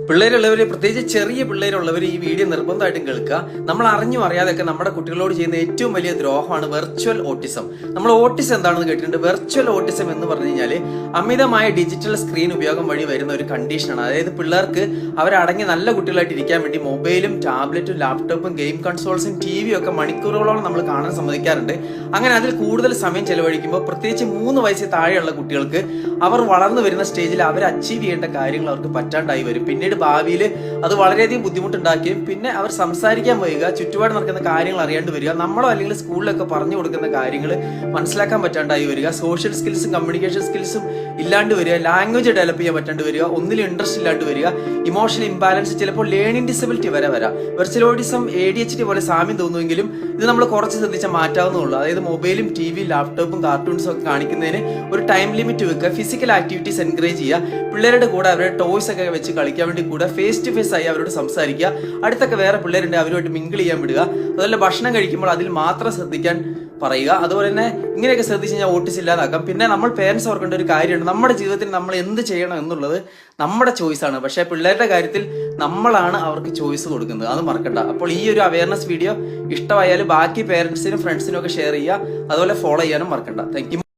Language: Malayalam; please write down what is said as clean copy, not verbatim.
പിള്ളേരുള്ളവർ, പ്രത്യേകിച്ച് ചെറിയ പിള്ളേരുള്ളവർ ഈ വീഡിയോ നിർബന്ധമായിട്ടും കേൾക്കുക. നമ്മൾ അറിഞ്ഞും അറിയാതൊക്കെ നമ്മുടെ കുട്ടികളോട് ചെയ്യുന്ന ഏറ്റവും വലിയ ദ്രോഹമാണ് വെർച്വൽ ഓട്ടിസം. നമ്മൾ ഓട്ടിസം എന്താണെന്ന് കേട്ടിട്ടുണ്ട്. വെർച്വൽ ഓട്ടിസം എന്ന് പറഞ്ഞു കഴിഞ്ഞാൽ അമിതമായ ഡിജിറ്റൽ സ്ക്രീൻ ഉപയോഗം വഴി വരുന്ന ഒരു കണ്ടീഷനാണ്. അതായത് പിള്ളേർക്ക് അവരടങ്ങി നല്ല കുട്ടികളായിട്ട് ഇരിക്കാൻ വേണ്ടി മൊബൈലും ടാബ്ലറ്റും ലാപ്ടോപ്പും ഗെയിം കൺസോൾസും ടിവിയും ഒക്കെ മണിക്കൂറുകളോളം നമ്മൾ കാണാൻ സമ്മതിക്കാറുണ്ട്. അങ്ങനെ അതിൽ കൂടുതൽ സമയം ചെലവഴിക്കുമ്പോൾ പ്രത്യേകിച്ച് 3 വയസ്സിൽ താഴെയുള്ള കുട്ടികൾക്ക് അവർ വളർന്നു വരുന്ന സ്റ്റേജിൽ അവർ അച്ചീവ് ചെയ്യേണ്ട കാര്യങ്ങൾ അവർക്ക് പറ്റാണ്ടായി വരും. പിന്നീട് ഭാവിയിൽ അത് വളരെയധികം ബുദ്ധിമുട്ടുണ്ടാക്കുകയും പിന്നെ അവർ സംസാരിക്കാൻ വരിക, ചുറ്റുപാട് നടക്കുന്ന കാര്യങ്ങൾ അറിയാണ്ട് വരിക, നമ്മളോ അല്ലെങ്കിൽ സ്കൂളിലൊക്കെ പറഞ്ഞു കൊടുക്കുന്ന കാര്യങ്ങൾ മനസ്സിലാക്കാൻ പറ്റാണ്ടായി വരിക, സോഷ്യൽ സ്കിൽസും കമ്മ്യൂണിക്കേഷൻ സ്കിൽസും ഇല്ലാണ്ട് വരിക, ലാംഗ്വേജ് ഡെവലപ്പ് ചെയ്യാൻ പറ്റാണ്ട് വരിക, ഒന്നിലും ഇൻട്രസ്റ്റ് ഇല്ലാണ്ട് വരിക, ഇമോഷണൽ ഇംബാലൻസ്, ചിലപ്പോൾ ലേണിംഗ് ഡിസബിലിറ്റി വരെ വരാം. വെർച്വൽ ഓട്ടിസം ADHD പോലെ സാമ്യം തോന്നുമെങ്കിലും ഇത് നമ്മൾ കുറച്ച് ശ്രദ്ധിച്ചാൽ മാറ്റാവുന്നതുള്ളൂ. അതായത് മൊബൈലും ടിവിയും ലാപ്ടോപ്പും കാർട്ടൂൺസും ഒക്കെ കാണിക്കുന്നതിന് ഒരു ടൈം ലിമിറ്റ് വെക്കുക, ഫിസിക്കൽ ആക്ടിവിറ്റീസ് എൻകറേജ് ചെയ്യുക, പിള്ളേരുടെ കൂടെ അവരുടെ ടോയ്സ് ഒക്കെ വെച്ച് കളിക്കാൻ വേണ്ടി കൂടെ ഫേസ് ടു ഫേസ് ആയി അവരോട് സംസാരിക്കുക, അടുത്തൊക്കെ വേറെ പിള്ളേരുണ്ട് അവരുമായിട്ട് മിങ്കിൾ ചെയ്യാൻ വിടുക, അതുപോലെ ഭക്ഷണം കഴിക്കുമ്പോൾ അതിൽ മാത്രം ശ്രദ്ധിക്കാൻ പറയുക. അതുപോലെ തന്നെ ഇങ്ങനെയൊക്കെ ശ്രദ്ധിച്ച് കഴിഞ്ഞാൽ ഓട്ടിസം ഇല്ലാതാക്കാം. പിന്നെ നമ്മൾ പേരൻസ് ഓർക്കേണ്ട ഒരു കാര്യമുണ്ട്, നമ്മുടെ ജീവിതത്തിൽ നമ്മൾ എന്ത് ചെയ്യണം എന്നുള്ളത് നമ്മുടെ ചോയ്സാണ്. പക്ഷേ പിള്ളേരുടെ കാര്യത്തിൽ നമ്മളാണ് അവർക്ക് ചോയ്സ് കൊടുക്കുന്നത്, അത് മറക്കണ്ട. അപ്പോൾ ഈ ഒരു അവയർനെസ് വീഡിയോ ഇഷ്ടമായാലും ബാക്കി പേരൻസിനും ഫ്രണ്ട്സിനും ഒക്കെ ഷെയർ ചെയ്യുക, അതുപോലെ ഫോളോ ചെയ്യാനും മറക്കണ്ട. Thank you.